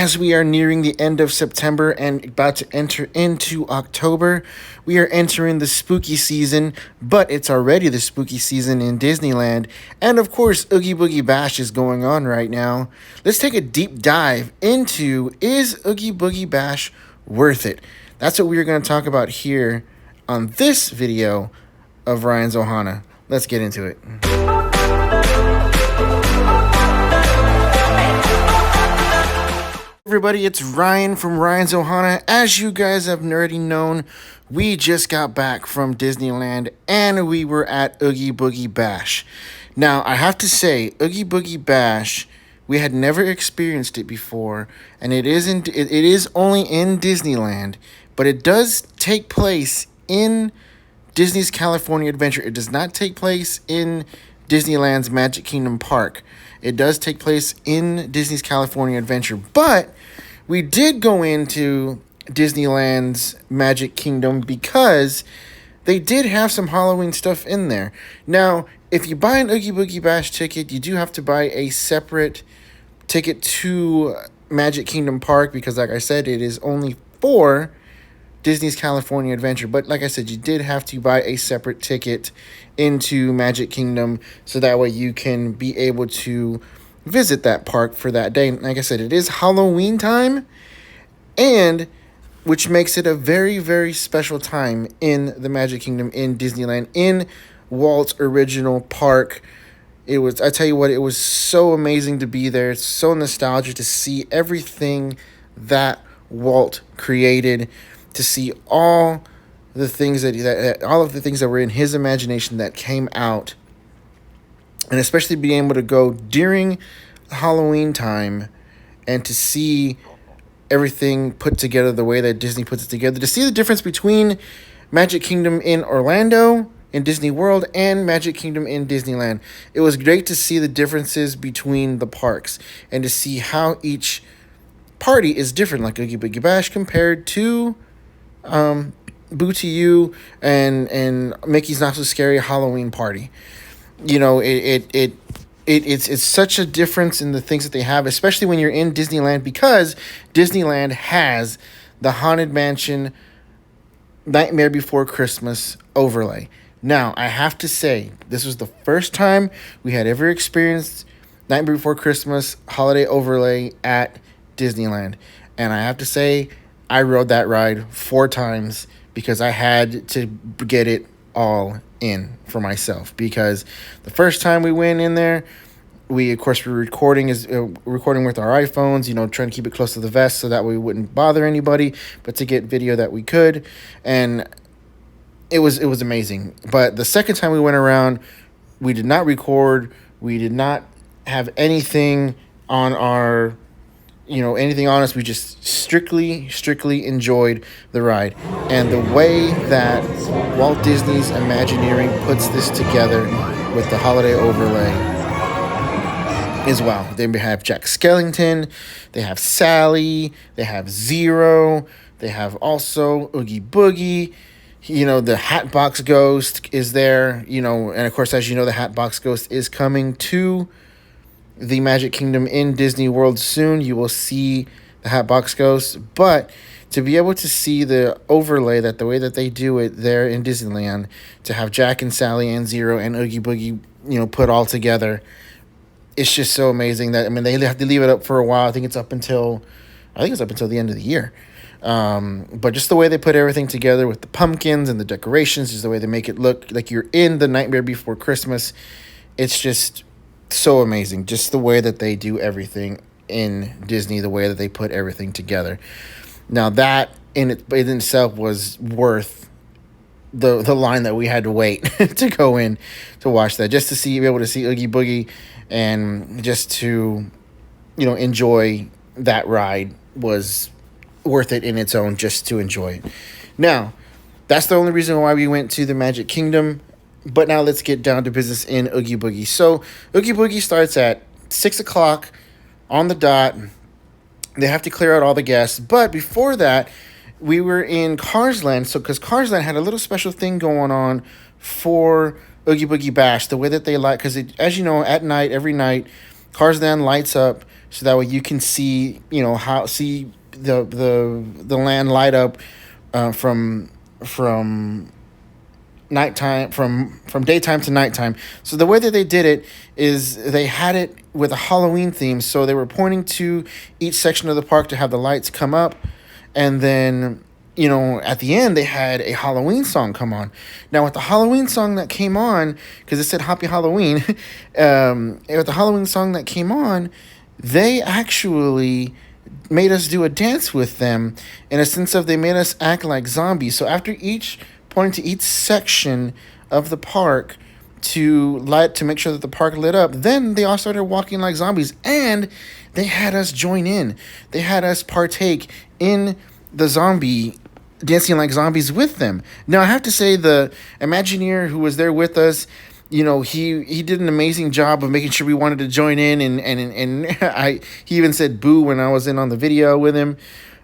as we are nearing the end of September and about to enter into October, we are entering the spooky season, but it's already the spooky season in Disneyland. And of course, Oogie Boogie Bash is going on right now. Let's take a deep dive into, is Oogie Boogie Bash worth it? That's what we're going to talk about here on this video of Ryan's Ohana. Let's get into it. Everybody, it's Ryan from Ryan's Ohana. As you guys have already known, we just got back from Disneyland and we were at Oogie Boogie Bash. Now, I have to say, Oogie Boogie Bash, we had never experienced it before, and it is only in Disneyland, but it does take place in Disney's California Adventure. It does not take place in Disneyland's Magic Kingdom Park. It does take place in Disney's California Adventure, but we did go into Disneyland's Magic Kingdom because they did have some Halloween stuff in there. Now, if you buy an Oogie Boogie Bash ticket, you do have to buy a separate ticket to Magic Kingdom Park because, like I said, it is only for Disney's California Adventure. But like I said, you did have to buy a separate ticket into Magic Kingdom so that way you can be able to visit that park for that day. Like I said, it is Halloween time, and which makes it a very, very special time in the Magic Kingdom in Disneyland, in Walt's original park. I tell you what, it was so amazing to be there. It's so nostalgic to see everything that Walt created, to see all the things all of the things that were in his imagination that came out, and especially being able to go during Halloween time and to see everything put together the way that Disney puts it together, to see the difference between Magic Kingdom in Orlando, in Disney World, and Magic Kingdom in Disneyland. It was great to see the differences between the parks and to see how each party is different, like Oogie Boogie Bash compared to Boo to You and Mickey's Not So Scary Halloween Party. You know, it's such a difference in the things that they have, especially when you're in Disneyland, because Disneyland has the Haunted Mansion Nightmare Before Christmas overlay. Now, I have to say, this was the first time we had ever experienced Nightmare Before Christmas holiday overlay at Disneyland. And I have to say, I rode that ride 4 times because I had to get it all in for myself. Because the first time we went in there, we were recording with our iPhones, you know, trying to keep it close to the vest so that we wouldn't bother anybody, but to get video that we could. And it was amazing. But the second time we went around, we did not record. We did not have anything on our, anything on us. We just strictly enjoyed the ride. And the way that Walt Disney's Imagineering puts this together with the holiday overlay is wow. They have Jack Skellington, they have Sally, they have Zero, they have also Oogie Boogie. The Hatbox Ghost is there, and of course, as you know, the Hatbox Ghost is coming to the Magic Kingdom in Disney World soon. You will see the Hatbox Ghost, but to be able to see the overlay, the way that they do it there in Disneyland, to have Jack and Sally and Zero and Oogie Boogie, put all together, it's just so amazing that, they have to leave it up for a while. I think it's up until the end of the year. But just the way they put everything together with the pumpkins and the decorations, just the way they make it look like you're in the Nightmare Before Christmas, it's just so amazing. Just the way that they do everything in Disney, the way that they put everything together. Now that in itself was worth the line that we had to wait to go in to watch that, just to be able to see Oogie Boogie and just to, enjoy that ride was worth it in its own, just to enjoy it. Now, that's the only reason why we went to the Magic Kingdom. But now let's get down to business in Oogie Boogie. So Oogie Boogie starts at 6 o'clock on the dot. They have to clear out all the guests. But before that, we were in Cars Land. So because Cars Land had a little special thing going on for Oogie Boogie Bash. The way that they light, because as you know, at night, every night, Cars Land lights up so that way you can see, how see the land light up from nighttime from daytime to nighttime. So the way that they did it is they had it with a Halloween theme. So they were pointing to each section of the park to have the lights come up, and then at the end they had a Halloween song come on. Now with the Halloween song that came on, because it said Happy Halloween, with the Halloween song that came on, they actually made us do a dance with them, in a sense of they made us act like zombies. So after each pointing to each section of the park to make sure that the park lit up, then they all started walking like zombies, and they had us join in. They had us partake in the zombie dancing like zombies with them. Now I have to say, the Imagineer who was there with us, he did an amazing job of making sure we wanted to join in, and he even said boo when I was in on the video with him.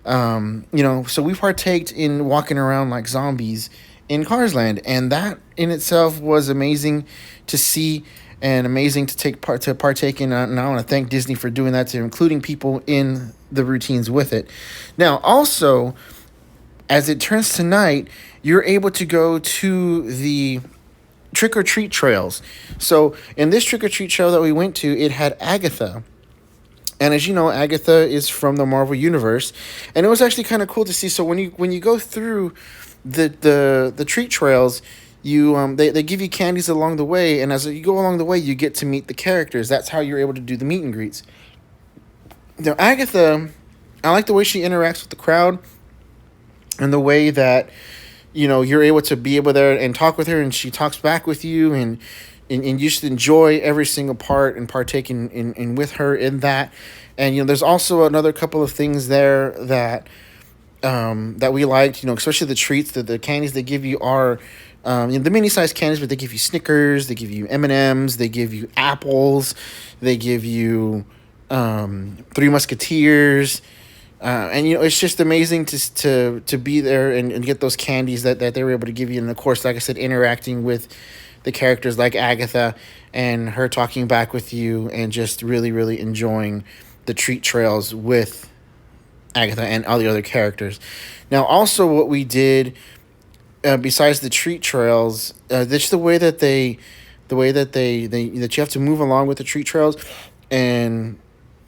So we partaked in walking around like zombies in Cars Land, and that in itself was amazing to see and amazing to partake in. And I want to thank Disney for doing that, to including people in the routines with it. Now, also, as it turns to night, you're able to go to the trick or treat trails. So in this trick or treat trail that we went to, it had Agatha. And as you know, Agatha is from the Marvel Universe, and it was actually kind of cool to see. So when you go through the treat trails, they give you candies along the way, and as you go along the way, you get to meet the characters. That's how you're able to do the meet and greets. Now Agatha, I like the way she interacts with the crowd, and the way that you're able to be able there and talk with her, and she talks back with you, and you should enjoy every single part and partake in with her in that. And there's also another couple of things there that that we liked, especially the treats. The candies they give you are the mini sized candies, but they give you Snickers, they give you M&Ms, they give you apples, they give you Three Musketeers. And it's just amazing to be there and get those candies that they were able to give you. And of course, like I said, interacting with the characters like Agatha, and her talking back with you, and just really, really enjoying the treat trails with Agatha and all the other characters. Now, also what we did, besides the treat trails, this the way that that you have to move along with the treat trails. And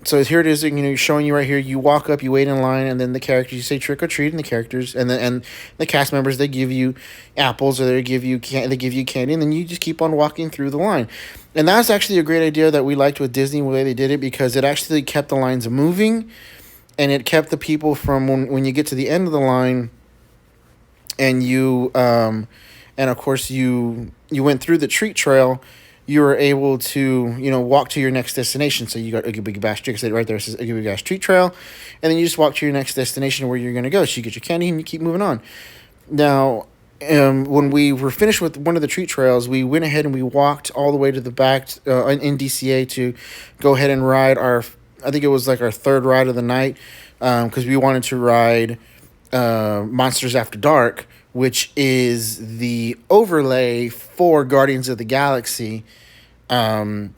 so here it is, showing you right here. You walk up, you wait in line, and then the characters, you say trick or treat, and the characters and the cast members, they give you apples, or they give you candy, and then you just keep on walking through the line. And that's actually a great idea that we liked with Disney, the way they did it, because it actually kept the lines moving, and it kept the people from when you get to the end of the line, and and of course you went through the treat trail, you were able to, walk to your next destination. So you got Oogie Boogie Bash Treat, right there, it says Oogie Boogie Bash Treat Trail, and then you just walk to your next destination where you're going to go. So you get your candy and you keep moving on. Now, when we were finished with one of the treat trails, we went ahead and we walked all the way to the back in DCA to go ahead and ride I think it was like our third ride of the night, because we wanted to ride Monsters After Dark, which is the overlay for Guardians of the Galaxy, for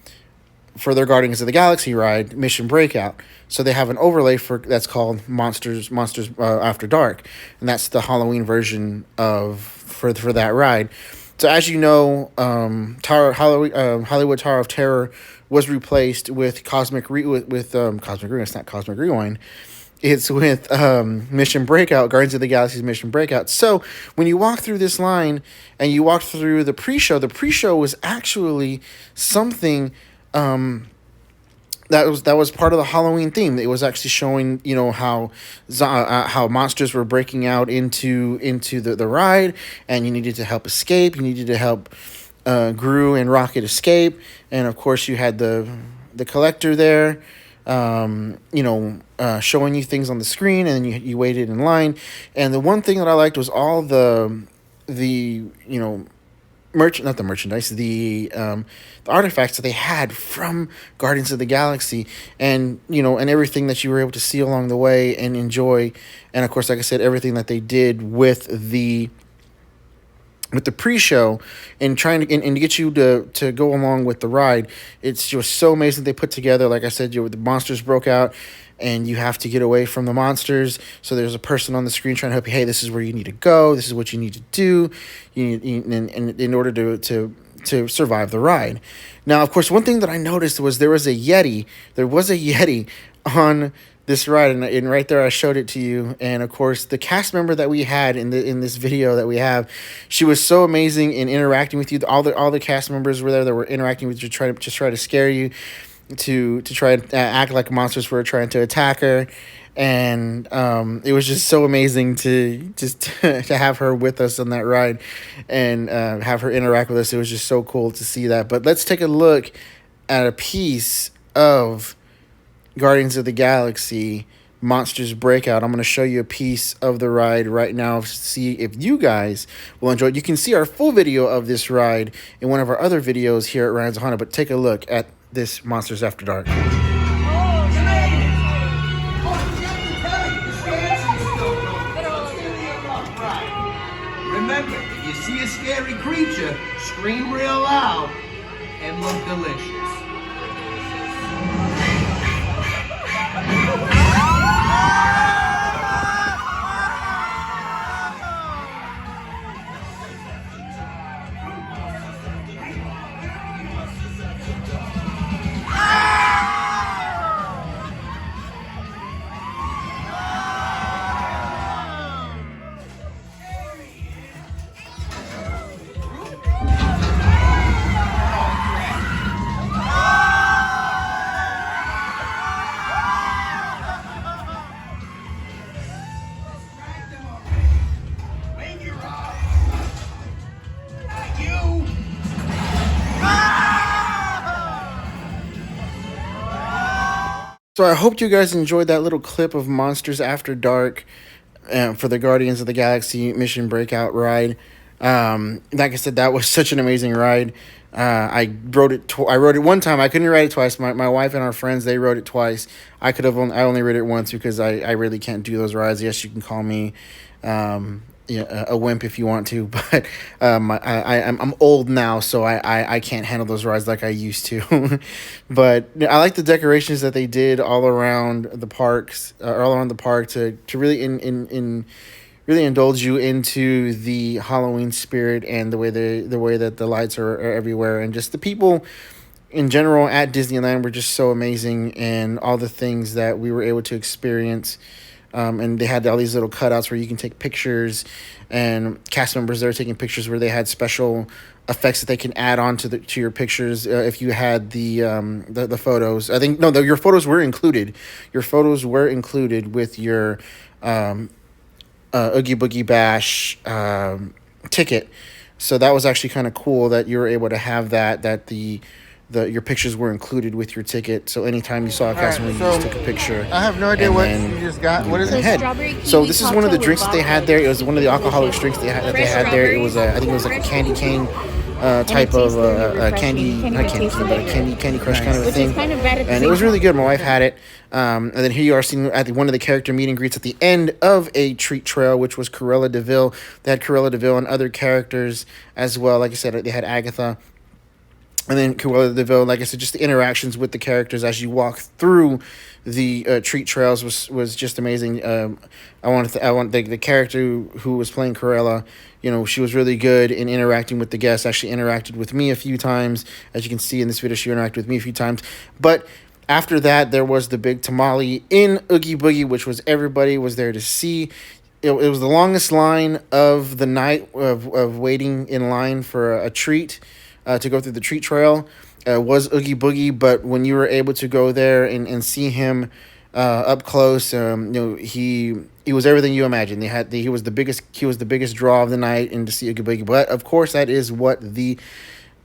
their Guardians of the Galaxy ride, Mission Breakout. So they have an overlay that's called Monsters After Dark, and that's the Halloween version for that ride. So as you know, Hollywood Tower of Terror was replaced with Cosmic Rewind. It's not Cosmic Rewind. It's with Mission Breakout, Guardians of the Galaxy's Mission Breakout. So when you walk through this line and you walk through the pre-show was actually something that was part of the Halloween theme. It was actually showing, how monsters were breaking out into the ride, and you needed to help escape. You needed to help Gru and Rocket escape, and of course you had the collector there. Showing you things on the screen, and then you waited in line. And the one thing that I liked was all the artifacts that they had from Guardians of the Galaxy, and everything that you were able to see along the way and enjoy. And of course, like I said, everything that they did with the with the pre-show and trying to and to get you to go along with the ride. It's just so amazing they put together. Like I said, the monsters broke out and you have to get away from the monsters, so there's a person on the screen trying to help you. Hey, this is where you need to go, this is what you need to do, in order to survive the ride. Now, of course, one thing that I noticed was there was a Yeti on this ride, and right there I showed it to you. And of course, the cast member that we had in this video that we have, she was so amazing in interacting with you. All the cast members were there that were interacting with you, try to scare you, to try and act like monsters were trying to attack her. And it was just so amazing to to have her with us on that ride, and have her interact with us. It was just so cool to see that. But let's take a look at a piece of Guardians of the Galaxy Monsters Breakout. I'm going to show you a piece of the ride right now to see if you guys will enjoy it. You can see our full video of this ride in one of our other videos here at Ryan's Ohana, but take a look at this Monsters After Dark. Remember, if you see a scary creature, scream real loud and look delicious. So I hope you guys enjoyed that little clip of Monsters After Dark for the Guardians of the Galaxy Mission Breakout ride. Like I said, that was such an amazing ride. I rode it one time. I couldn't ride it twice. My wife and our friends, they rode it twice. I only rode it once because I really can't do those rides. Yes, you can call me a wimp if you want to, but I'm old now, so I can't handle those rides like I used to. But I like the decorations that they did all around the parks, all around the park to really really indulge you into the Halloween spirit, and the way that the lights are everywhere, and just the people in general at Disneyland were just so amazing, and all the things that we were able to experience. And they had all these little cutouts where you can take pictures, and cast members there taking pictures where they had special effects that they can add on to your pictures if you had the photos. I think your photos were included. Your photos were included with your Oogie Boogie Bash ticket. So that was actually kind of cool that you were able to have that your pictures were included with your ticket. So anytime you saw a cast member, you just took a picture. I have no idea what you just got. What is it? So this is one of the drinks that they had there. It was one of the alcoholic drinks they had there. It was I think it was like a candy cane type of candy crush kind of a thing. And it was really good. My wife had it. And then here you are seeing at one of the character meet and greets at the end of a treat trail, which was Cruella de Vil. They had Cruella de Vil and other characters as well. Like I said, they had Agatha. And then Cruella de Vil, like I said, just the interactions with the characters as you walk through the treat trails was just amazing. I want the character who was playing Cruella. She was really good in interacting with the guests. Actually interacted with me a few times. As you can see in this video, she interacted with me a few times. But after that, there was the big tamale in Oogie Boogie, which was everybody was there to see. It was the longest line of the night of waiting in line for a treat. To go through the treat trail was Oogie Boogie, but when you were able to go there and see him up close, he was everything you imagined. He was the biggest draw of the night, and to see Oogie Boogie. But of course, that is what the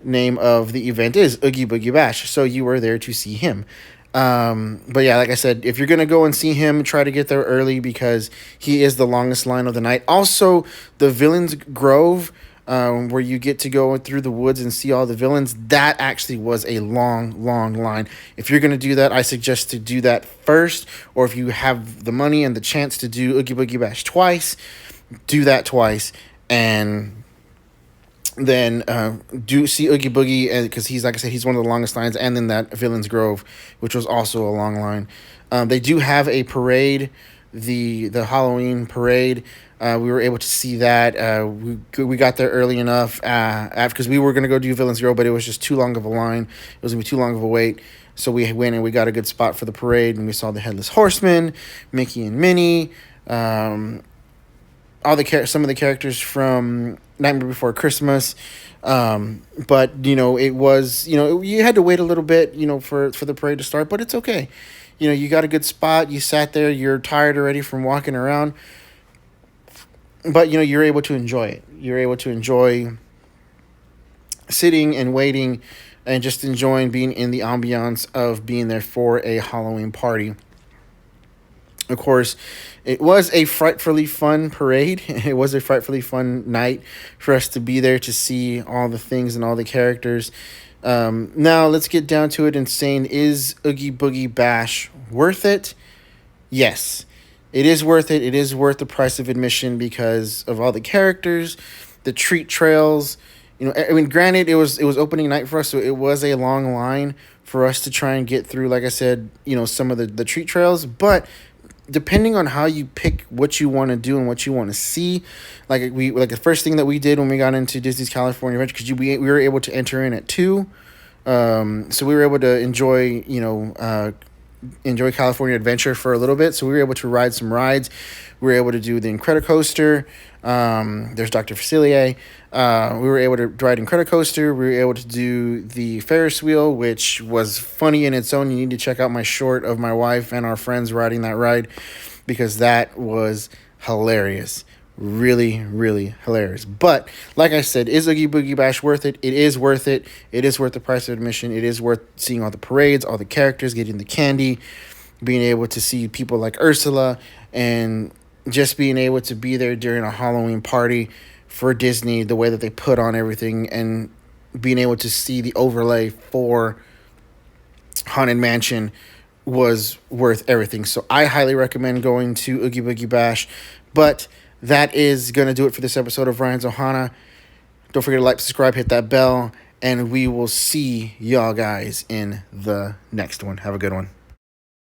name of the event is, Oogie Boogie Bash. So you were there to see him. But yeah, like I said, if you're gonna go and see him, try to get there early because he is the longest line of the night. Also, the Villains Grove. Where you get to go through the woods and see all the villains, that actually was a long line. If you're going to do that, I suggest to do that first, or if you have the money and the chance to do Oogie Boogie Bash twice, do that twice, and then do see Oogie Boogie, because he's, like I said, he's one of the longest lines, and then that Villains Grove, which was also a long line. They do have a parade, the Halloween parade. We were able to see that. We got there early enough because we were going to go do Villains Grove, but it was just too long of a line. It was going to be too long of a wait. So we went and we got a good spot for the parade, and we saw the Headless Horseman, Mickey and Minnie, some of the characters from Nightmare Before Christmas. But it was, you had to wait a little bit, for the parade to start, but it's okay. You got a good spot. You sat there. You're tired already from walking around, but you're able to enjoy it. You're able to enjoy sitting and waiting, and just enjoying being in the ambiance of being there for a Halloween party. Of course, it was a frightfully fun parade. It was a frightfully fun night for us to be there to see all the things and all the characters. Now, let's get down to it and saying, is Oogie Boogie Bash worth it? Yes, it is worth it. It is worth the price of admission because of all the characters, the treat trails. Granted, it was opening night for us, so it was a long line for us to try and get through, like I said, some of the treat trails. But depending on how you pick what you want to do and what you want to see, like the first thing that we did when we got into Disney's California Adventure, because we were able to enter in at 2, so we were able to enjoy California Adventure for a little bit. So we were able to ride some rides. We were able to do the Incredicoaster. There's Dr. Facilier. We were able to ride Incredicoaster. We were able to do the Ferris wheel, which was funny in its own. You need to check out my short of my wife and our friends riding that ride, because that was hilarious. Really, really hilarious. But like I said, is Oogie Boogie Bash worth it? It is worth it. It is worth the price of admission. It is worth seeing all the parades, all the characters, getting the candy, being able to see people like Ursula, and just being able to be there during a Halloween party for Disney, the way that they put on everything, and being able to see the overlay for Haunted Mansion was worth everything. So I highly recommend going to Oogie Boogie Bash. But that is going to do it for this episode of Ryan's Ohana. Don't forget to like, subscribe, hit that bell, and we will see y'all guys in the next one. Have a good one.